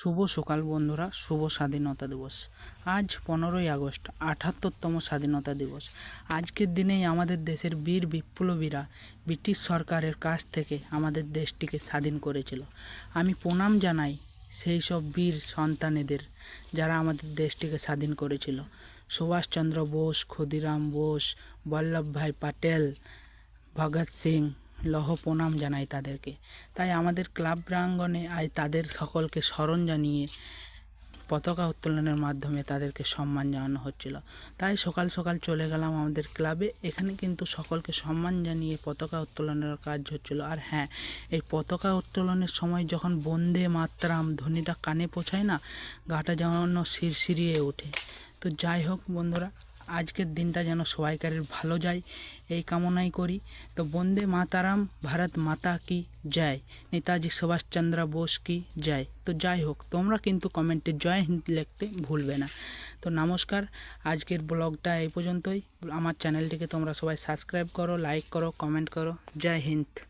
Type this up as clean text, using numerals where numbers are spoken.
শুভ সকাল বন্ধুরা, শুভ স্বাধীনতা দিবস। আজ 15ই আগস্ট, ৭৮তম স্বাধীনতা দিবস। আজকের দিনেই আমাদের দেশের বীর বিপ্লবীরা ব্রিটিশ সরকারের কাছ থেকে আমাদের দেশটিকে স্বাধীন করেছিল। আমি প্রণাম জানাই সেই সব বীর সন্তানেদের যারা আমাদের দেশটিকে স্বাধীন করেছিল। সুভাষচন্দ্র বোস, ক্ষুদিরাম বোস, বল্লভভাই প্যাটেল, ভগৎ সিং, লৌহ প্রণাম জানাই তাদেরকে। তাই আমাদের ক্লাব প্রাঙ্গণে আজ তাদের সকলকে স্মরণ জানিয়ে পতাকা উত্তোলনের মাধ্যমে তাদেরকে সম্মান জানানো হচ্ছিল। তাই সকাল সকাল চলে গেলাম আমাদের ক্লাবে। এখানে কিন্তু সকলকে সম্মান জানিয়ে পতাকা উত্তোলনের কাজ হচ্ছিল। আর হ্যাঁ, এই পতাকা উত্তোলনের সময় যখন বন্দে মাতরম ধ্বনিটা কানে পৌঁছায় না, গাটা যেন শিরশিরিয়ে ওঠে। তো যাই হোক বন্ধুরা, আজকের দিনটা যেন সবাইকারের ভালো যায় এই কামনাই করি। তো বন্দে মাতারাম, ভারত মাতা কি জয়, নেতাজি সুভাষচন্দ্র বোস কি জয়। তো যাই হোক, তোমরা কিন্তু কমেন্টে জয় হিন্দ লিখতে ভুলবে না। তো নমস্কার, আজকের ব্লগটা এই পর্যন্তই। আমার চ্যানেলটিকে তোমরা সবাই সাবস্ক্রাইব করো, লাইক করো, কমেন্ট করো। জয় হিন্দ।